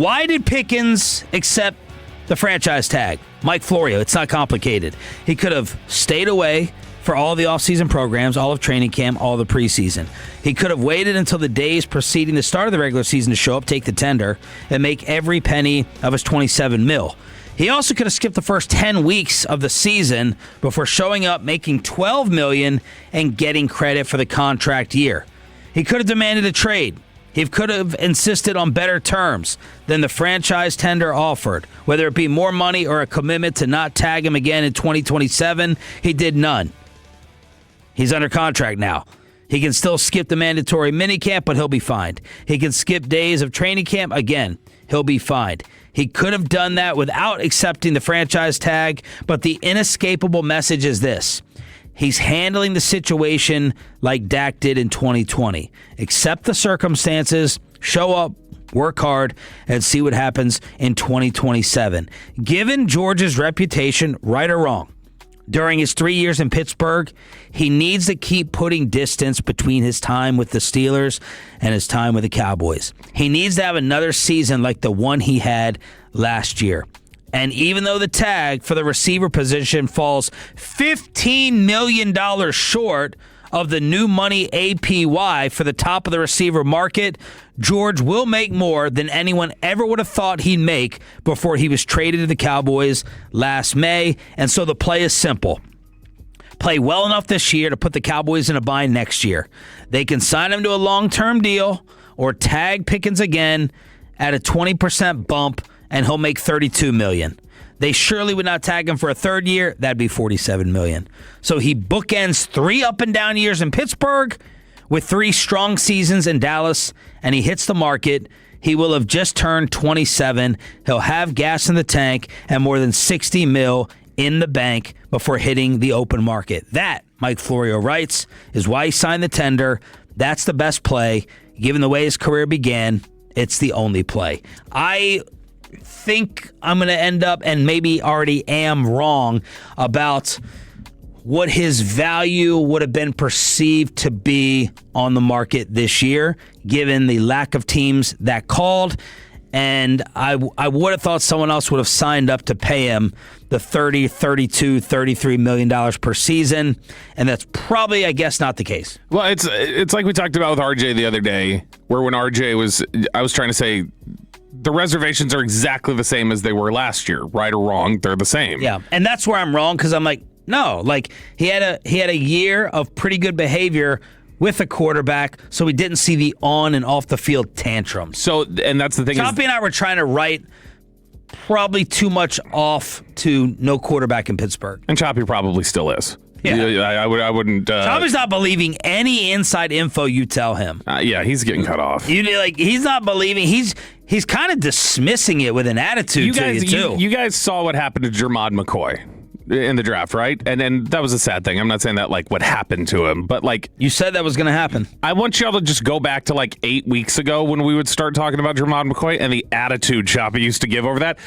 Why did Pickens accept the franchise tag? Mike Florio, it's not complicated. He could have stayed away for all the offseason programs, all of training camp, all of the preseason. He could have waited until the days preceding the start of the regular season to show up, take the tender, and make every penny of his $27 million. He also could have skipped the first 10 weeks of the season before showing up, making $12 million, and getting credit for the contract year. He could have demanded a trade. He could have insisted on better terms than the franchise tender offered, whether it be more money or a commitment to not tag him again in 2027. He did none. He's under contract now. He can still skip the mandatory minicamp, but he'll be fined. He can skip days of training camp. Again, he'll be fined. He could have done that without accepting the franchise tag, but the inescapable message is this. He's handling the situation like Dak did in 2020. Accept the circumstances, show up, work hard, and see what happens in 2027. Given George's reputation, right or wrong, during his 3 years in Pittsburgh, he needs to keep putting distance between his time with the Steelers and his time with the Cowboys. He needs to have another season like the one he had last year. And even though the tag for the receiver position falls $15 million short of the new money APY for the top of the receiver market, George will make more than anyone ever would have thought he'd make before he was traded to the Cowboys last May. And so the play is simple. Play well enough this year to put the Cowboys in a bind next year. They can sign him to a long-term deal or tag Pickens again at a 20% bump, and he'll make $32 million. They surely would not tag him for a third year. That'd be $47 million. So he bookends 3 up-and-down years in Pittsburgh with 3 strong seasons in Dallas, and he hits the market. He will have just turned 27. He'll have gas in the tank and more than $60 million in the bank before hitting the open market. That, Mike Florio writes, is why he signed the tender. That's the best play. Given the way his career began, it's the only play. I think I'm going to end up, and maybe already am, wrong about what his value would have been perceived to be on the market this year, given the lack of teams that called. And I would have thought someone else would have signed up to pay him the $30, $32, $33 million per season. And that's probably, I guess, not the case. Well, it's like we talked about with RJ the other day, where when RJ was, I was trying to say, the reservations are exactly the same as they were last year. Right or wrong, they're the same. Yeah, and that's where I'm wrong, because I'm like, no, like he had a year of pretty good behavior with a quarterback, so we didn't see the on and off the field tantrums. So, and that's the thing. Choppy and I were trying to write probably too much off to no quarterback in Pittsburgh. And Choppy probably still is. Yeah, I wouldn't. Choppy's not believing any inside info you tell him. Yeah, he's getting cut off. He's not believing. He's kind of dismissing it with an attitude to you too. You guys saw what happened to Jermod McCoy in the draft, right? And then that was a sad thing. I'm not saying that like what happened to him, but like you said that was going to happen. I want y'all to just go back to like 8 weeks ago when we would start talking about Jermod McCoy and the attitude Choppy used to give over that.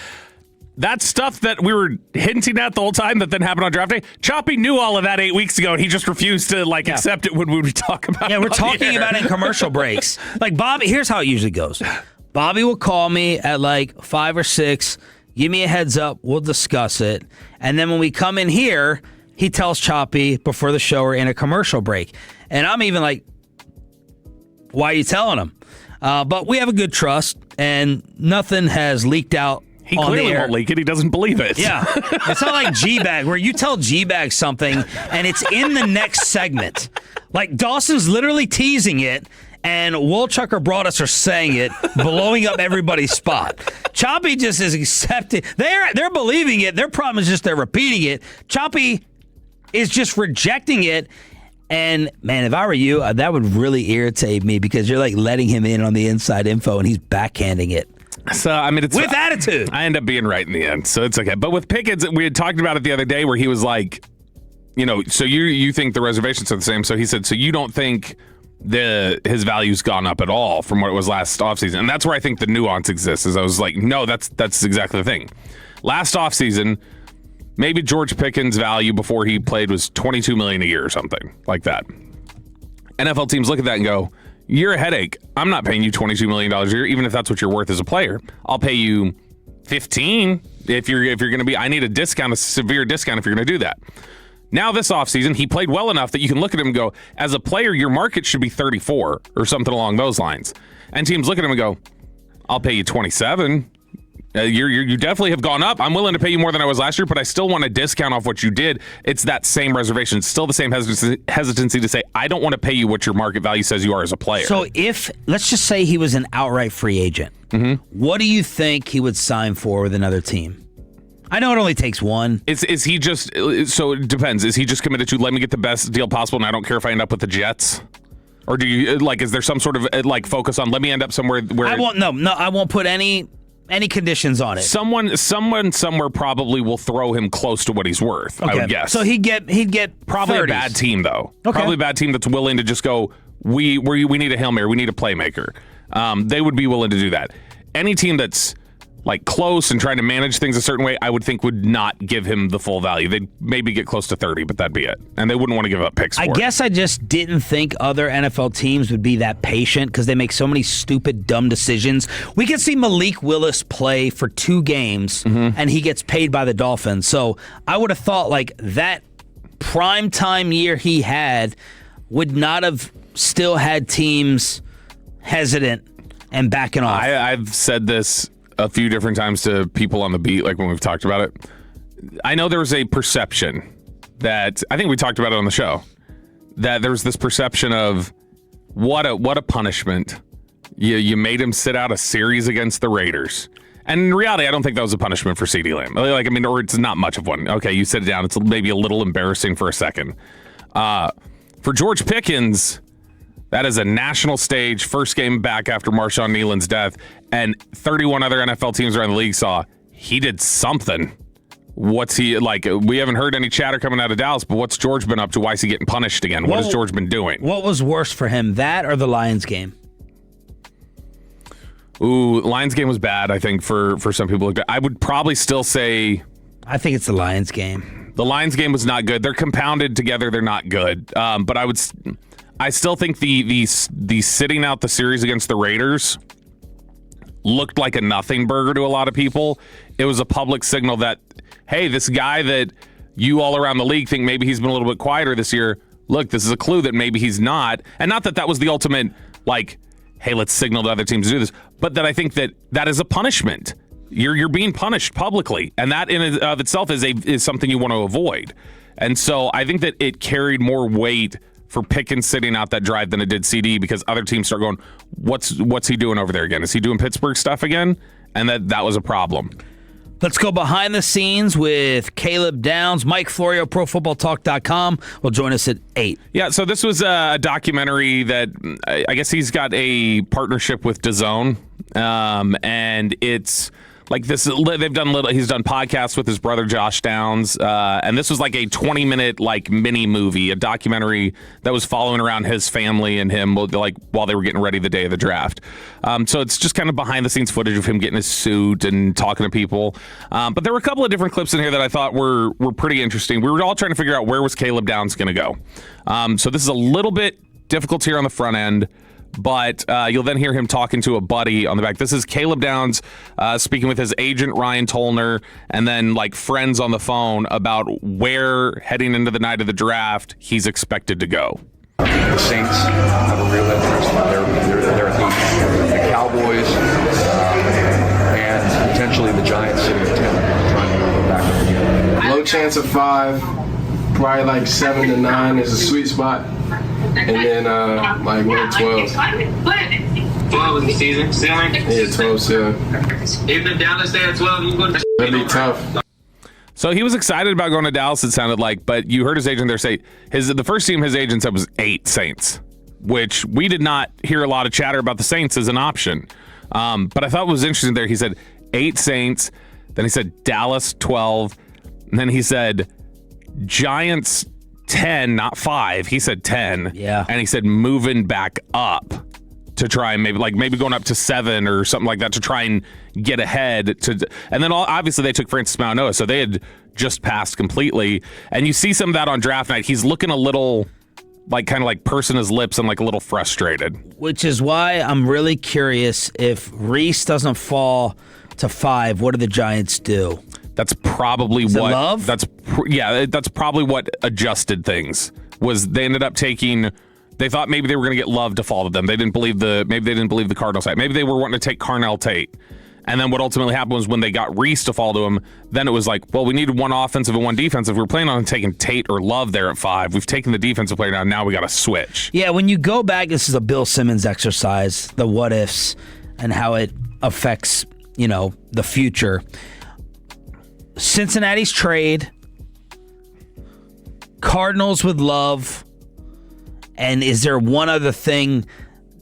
That stuff that we were hinting at the whole time that then happened on draft day, Choppy knew all of that 8 weeks ago, and he just refused to accept it when we would talk about it. Yeah, we're talking about it in commercial breaks. Like Bobby, here's how it usually goes. Bobby will call me at like 5 or 6, give me a heads up, we'll discuss it. And then when we come in here, he tells Choppy before the show or in a commercial break. And I'm even like, why are you telling him? But we have a good trust, and nothing has leaked out. He clearly won't leak it. He doesn't believe it. Yeah. It's not like G-Bag, where you tell G-Bag something and it's in the next segment. Like Dawson's literally teasing it, and Wolchuck or Broadus are saying it, blowing up everybody's spot. Choppy just is accepting. They're believing it. Their problem is just they're repeating it. Choppy is just rejecting it. And, man, if I were you, that would really irritate me, because you're like letting him in on the inside info and he's backhanding it. So, I mean, it's with attitude. I end up being right in the end, so it's okay. But with Pickens, we had talked about it the other day where he was like, so you think the reservations are the same. So he said, so you don't think his value's gone up at all from what it was last offseason. And that's where I think the nuance exists, is I was like, no, that's exactly the thing. Last offseason, maybe George Pickens' value before he played was $22 million a year or something like that. NFL teams look at that and go, you're a headache. I'm not paying you $22 million a year, even if that's what you're worth as a player. I'll pay you 15 if you're going to be. I need a severe discount if you're going to do that. Now this offseason, he played well enough that you can look at him and go, as a player, your market should be 34 or something along those lines. And teams look at him and go, I'll pay you 27. You definitely have gone up. I'm willing to pay you more than I was last year, but I still want a discount off what you did. It's that same reservation. It's still the same hesitancy to say, I don't want to pay you what your market value says you are as a player. So let's just say he was an outright free agent, what do you think he would sign for with another team? I know it only takes one. Is he just, so it depends. Is he just committed to let me get the best deal possible and I don't care if I end up with the Jets? Or do you, is there some sort of focus on let me end up somewhere where... I won't put any conditions on it. Someone somewhere probably will throw him close to what he's worth, I would guess. So he'd get probably 30s. A bad team, though. Okay. Probably a bad team that's willing to just go, we need a Hail Mary, we need a playmaker. They would be willing to do that. Any team that's close and trying to manage things a certain way, I would think would not give him the full value. They'd maybe get close to 30, but that'd be it. And they wouldn't want to give up picks for it. I guess I just didn't think other NFL teams would be that patient because they make so many stupid, dumb decisions. We can see Malik Willis play for 2 games, and he gets paid by the Dolphins. So I would have thought that primetime year he had would not have still had teams hesitant and backing off. I've said this a few different times to people on the beat, when we've talked about it. I know there was a perception that, I think we talked about it on the show, that there was this perception of what a punishment. You made him sit out a series against the Raiders. And in reality, I don't think that was a punishment for CeeDee Lamb. Or it's not much of one. Okay, you sit it down. It's maybe a little embarrassing for a second. For George Pickens, that is a national stage, first game back after Marshawn Nealon's death, and 31 other NFL teams around the league saw he did something. What's he like? We haven't heard any chatter coming out of Dallas, but what's George been up to? Why is he getting punished again? What has George been doing? What was worse for him, that or the Lions game? Ooh, Lions game was bad, I think, for some people. I would probably still say... I think it's the Lions game. The Lions game was not good. They're compounded together. They're not good. But I still think the sitting out the series against the Raiders looked like a nothing burger to a lot of people. It was a public signal that, hey, this guy that you all around the league think maybe he's been a little bit quieter this year, look, this is a clue that maybe he's not. And not that was the ultimate, hey, let's signal to other teams to do this, but that I think that is a punishment. You're being punished publicly, and that in and of itself is something you want to avoid. And so I think that it carried more weight for Pickens sitting out that drive than it did CD, because other teams start going, what's he doing over there again? Is he doing Pittsburgh stuff again? And that was a problem. Let's go behind the scenes with Caleb Downs. Mike Florio, ProFootballTalk.com, will join us at 8. Yeah, so this was a documentary that I guess he's got a partnership with DAZN, and it's like this. He's done podcasts with his brother Josh Downs, and this was like a 20-minute mini movie, a documentary that was following around his family and him while they were getting ready the day of the draft. So it's just kind of behind the scenes footage of him getting his suit and talking to people. But there were a couple of different clips in here that I thought were pretty interesting. We were all trying to figure out where was Caleb Downs going to go. So this is a little bit difficult here on the front end, but you'll then hear him talking to a buddy on the back. This is Caleb Downs speaking with his agent, Ryan Tollner, and then friends on the phone about where, heading into the night of the draft, he's expected to go. The Saints have a real interest. They're the Cowboys and potentially the Giants sitting at 10 trying to go back up again. Low chance of 5, probably 7 to 9 is a sweet spot. And then we're 12. 12 is the season ceiling? Yeah, 12 ceiling. If Dallas stay at 12, you going to... That'd be tough. So he was excited about going to Dallas, it sounded like, but you heard his agent there say the first team his agent said was 8 Saints, which we did not hear a lot of chatter about the Saints as an option. But I thought what was interesting there, he said 8 Saints, then he said Dallas 12, and then he said Giants 10, not 5. He said 10. Yeah. And he said moving back up to try and maybe going up to 7 or something like that to try and get ahead. And then obviously they took Francis Mauigoa, so they had just passed completely. And you see some of that on draft night. He's looking a little like kind of like pursing his lips and like a little frustrated. Which is why I'm really curious if Reese doesn't fall to 5, what do the Giants do? That's probably Is it what Love? that's probably what adjusted things was. They ended up taking. They thought maybe they were going to get Love to fall to them. They didn't believe the Cardinals side. Maybe they were wanting to take Carnell Tate. And then what ultimately happened was when they got Reese to fall to him, then it was like, well, we needed one offensive and one defensive. We're planning on taking Tate or Love there at 5. We've taken the defensive player down. Now we got to switch. Yeah, when you go back, this is a Bill Simmons exercise, the what ifs and how it affects, the future. Cincinnati's trade, Cardinals with Love, and is there one other thing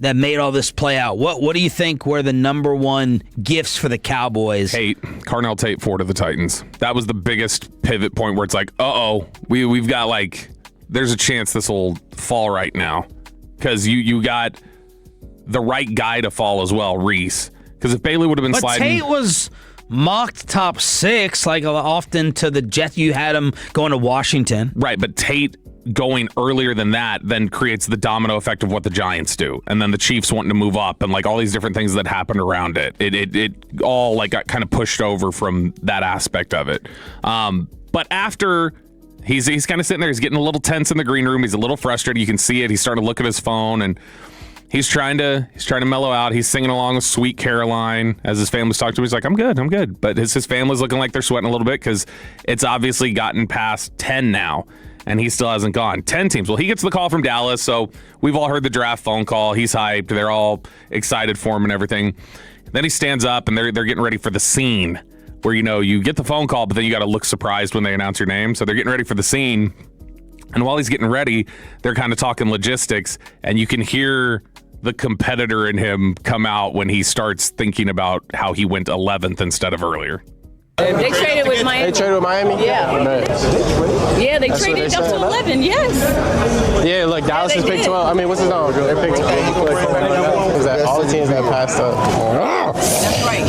that made all this play out? What do you think were the number one gifts for the Cowboys? Carnell Tate 4 to the Titans. That was the biggest pivot point where it's like, we've got like, there's a chance this will fall right now because you got the right guy to fall as well, Reese. Because if Bailey would have been sliding, Tate was mocked top 6, like often to the Jets. You had him going to Washington, right? But Tate going earlier than that then creates the domino effect of what the Giants do, and then the Chiefs wanting to move up, and like all these different things that happened around it. It all like got kind of pushed over from that aspect of it. But after he's kind of sitting there, he's getting a little tense in the green room. He's a little frustrated. You can see it. He's starting to look at his phone and. He's trying to mellow out. He's singing along with Sweet Caroline as his family's talking to him. He's like, I'm good. But his family's looking like they're sweating a little bit because it's obviously gotten past 10 now, and he still hasn't gone. 10 teams. Well, he gets the call from Dallas, so we've all heard the draft phone call. He's hyped. They're all excited for him and everything. Then he stands up, and they're getting ready for the scene where, you get the phone call, but then you got to look surprised when they announce your name. So they're getting ready for the scene. And while he's getting ready, they're kind of talking logistics, and you can hear the competitor in him come out when he starts thinking about how he went 11th instead of earlier. They traded with Miami. They traded with Miami? Yeah. Yeah, they traded up to 11, yes. Yeah, look, Dallas has they picked did. 12. I mean, what's his name? They picked 12. Is that all the teams that passed up? That's right.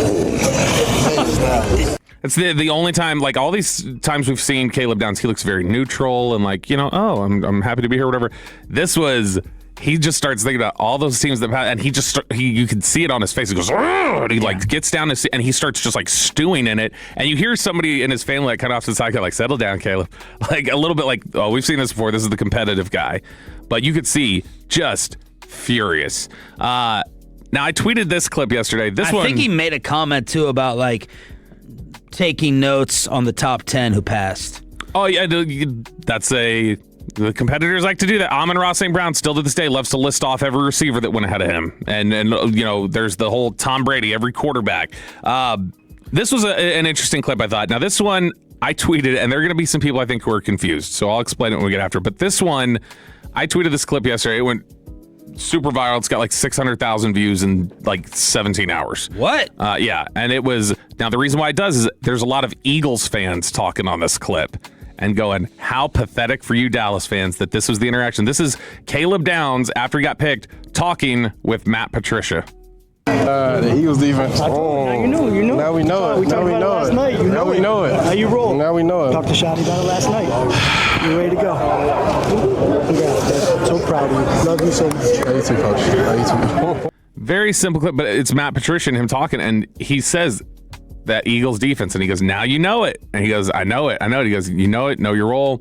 It's the only time, like all these times we've seen Caleb Downs, he looks very neutral and like, I'm happy to be here, whatever. This was... He just starts thinking about all those teams that pass, and you can see it on his face. He goes, and he like gets down and he starts just like stewing in it. And you hear somebody in his family like kind of off to the side, like, settle down, Caleb. Like a little bit like, oh, we've seen this before. This is the competitive guy. But you could see just furious. Now, I tweeted this clip yesterday. I think he made a comment too about like taking notes on the top 10 who passed. Oh, yeah, the competitors like to do that. Amon-Ra St. Brown still to this day loves to list off every receiver that went ahead of him. And there's the whole Tom Brady, every quarterback. This was an interesting clip, I thought. Now, this one I tweeted, and there are going to be some people I think who are confused. So I'll explain it when we get after. But this one, I tweeted this clip yesterday. It went super viral. It's got like 600,000 views in like 17 hours. What? Yeah. And it was, now the reason why it does is there's a lot of Eagles fans talking on this clip. And going, how pathetic for you Dallas fans that this was the interaction. This is Caleb Downs, after he got picked, talking with Matt Patricia. The Eagles defense. Now you know. Now we know it. We talked about it last night. Now we know it. How you roll? Now we know it. Talked to Shotty about it last night. You ready to go? Congrats, so proud of you. Love you so much. Love you too, coach. Love you too. Very simple clip, but it's Matt Patricia and him talking, and he says that Eagles defense, and he goes, now you know it. And he goes, I know it. He goes, you know it, know your role.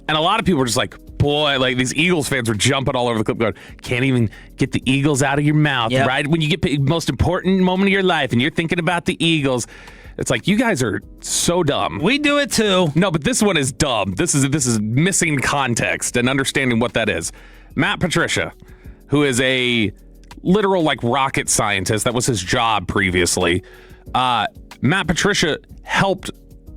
And a lot of people were just like, boy, like these Eagles fans were jumping all over the clip going, can't even get the Eagles out of your mouth, right? When you get the most important moment of your life and you're thinking about the Eagles. It's like, you guys are so dumb. We do it too. No, but this one is dumb. This is missing context and understanding what that is. Matt Patricia, who is a literal like rocket scientist, that was his job previously. Matt Patricia helped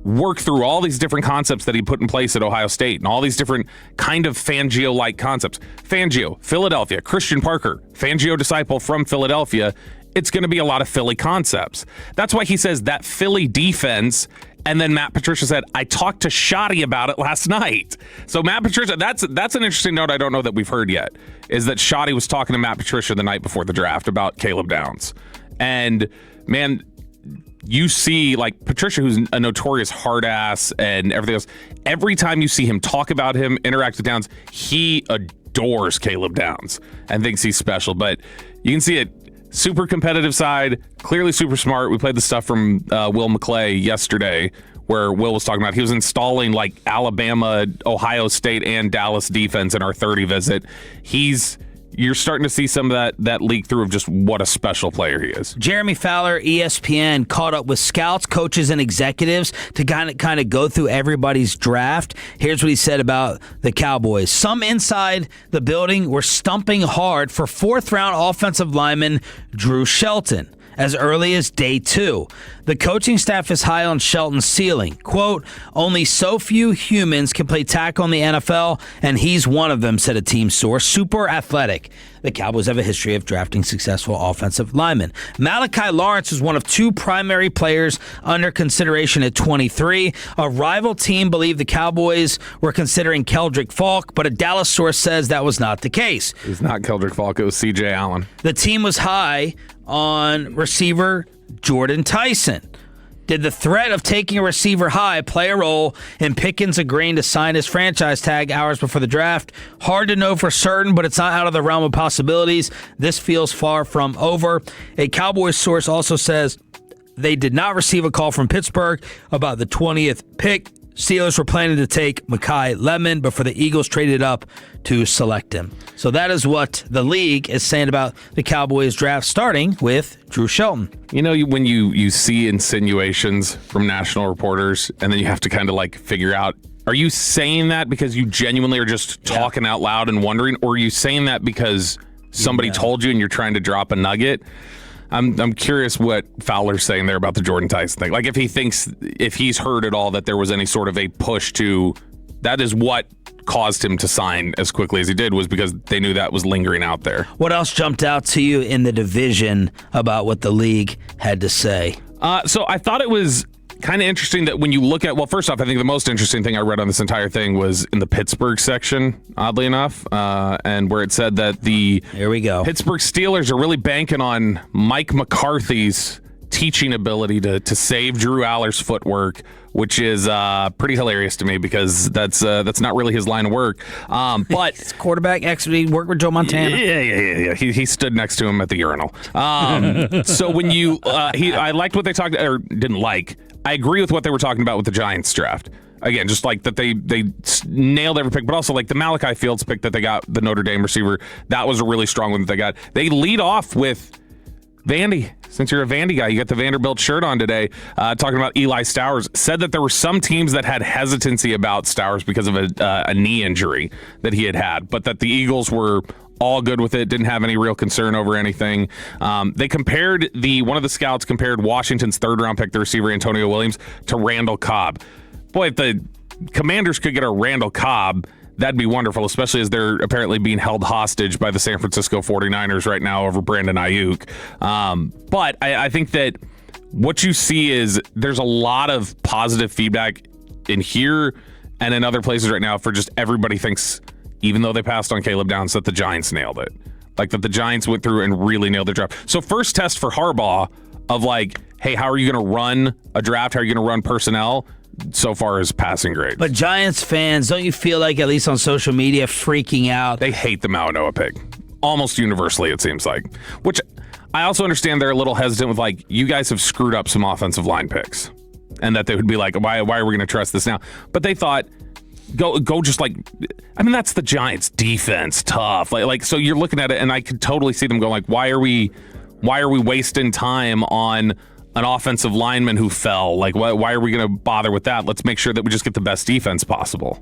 work through all these different concepts that he put in place at Ohio State and all these different kind of Fangio-like concepts. Fangio, Philadelphia, Christian Parker, Fangio disciple from Philadelphia. It's going to be a lot of Philly concepts. That's why he says that Philly defense. And then Matt Patricia said, I talked to Shotty about it last night. So Matt Patricia, that's an interesting note I don't know that we've heard yet, is that Shotty was talking to Matt Patricia the night before the draft about Caleb Downs. And man, you see like Patricia, who's a notorious hard ass and everything else. Every time you see him talk about him, interact with Downs, he adores Caleb Downs and thinks he's special. But you can see it. Super competitive side, clearly super smart. We played the stuff from Will McClay yesterday where Will was talking about he was installing like Alabama, Ohio State, and Dallas defense in our 30 visit. You're starting to see some of that leak through of just what a special player he is. Jeremy Fowler, ESPN, caught up with scouts, coaches, and executives to kind of go through everybody's draft. Here's what he said about the Cowboys. Some inside the building were stumping hard for fourth-round offensive lineman Drew Shelton as early as day 2. The coaching staff is high on Shelton's ceiling. Quote, only so few humans can play tackle in the NFL, and he's one of them, said a team source. Super athletic. The Cowboys have a history of drafting successful offensive linemen. Malachi Lawrence is one of 2 primary players under consideration at 23. A rival team believed the Cowboys were considering Keldrick Falk, but a Dallas source says that was not the case. It's not Keldrick Falk, it was C.J. Allen. The team was high on receiver Jordan Tyson. Did the threat of taking a receiver high play a role in Pickens agreeing to sign his franchise tag hours before the draft? Hard to know for certain, but it's not out of the realm of possibilities. This feels far from over. A Cowboys source also says they did not receive a call from Pittsburgh about the 20th pick. Steelers were planning to take Mekhi Lemon before the Eagles traded up to select him. So that is what the league is saying about the Cowboys draft, starting with Drew Shelton. You know, when you see insinuations from national reporters, and then you have to kind of like figure out, are you saying that because you genuinely are just talking out loud and wondering, or are you saying that because somebody told you and you're trying to drop a nugget? I'm curious what Fowler's saying there about the Jordan Tyson thing. Like if he's heard at all that there was any sort of a push to, that is what caused him to sign as quickly as he did, was because they knew that was lingering out there. What else jumped out to you in the division about what the league had to say? So I thought it was kind of interesting that when you look at, well, first off, I think the most interesting thing I read on this entire thing was in the Pittsburgh section, oddly enough, and where it said that the Pittsburgh Steelers are really banking on Mike McCarthy's teaching ability to save Drew Aller's footwork, which is pretty hilarious to me because that's not really his line of work. But his quarterback actually worked with Joe Montana. Yeah. He stood next to him at the urinal. So when you, I liked what they talked, or didn't like. I agree with what they were talking about with the Giants draft. Again, just like that they nailed every pick, but also like the Malachi Fields pick that they got, the Notre Dame receiver, that was a really strong one that they got. They lead off with Vandy. Since you're a Vandy guy, you got the Vanderbilt shirt on today, talking about Eli Stowers. Said that there were some teams that had hesitancy about Stowers because of a knee injury that he had, but that the Eagles were all good with it, didn't have any real concern over anything. They compared one of the scouts compared Washington's 3rd round pick, the receiver Antonio Williams, to Randall Cobb. Boy, if the Commanders could get a Randall Cobb, that'd be wonderful, especially as they're apparently being held hostage by the San Francisco 49ers right now over Brandon Ayuk. But I think that what you see is there's a lot of positive feedback in here and in other places right now for just everybody thinks, even though they passed on Caleb Downs, that the Giants nailed it. Like that the Giants went through and really nailed their draft. So first test for Harbaugh of like, hey, how are you going to run a draft? How are you going to run personnel? So far as passing grades. But Giants fans, don't you feel like, at least on social media, freaking out? They hate the Mauanoa pick. Almost universally, it seems like. Which I also understand they're a little hesitant with, like, you guys have screwed up some offensive line picks. And that they would be like, why are we going to trust this now? But they thought, go just like, I mean, that's the Giants defense, tough. Like so you're looking at it, and I could totally see them going like, why are we wasting time on an offensive lineman who fell? Like, why are we going to bother with that? Let's make sure that we just get the best defense possible.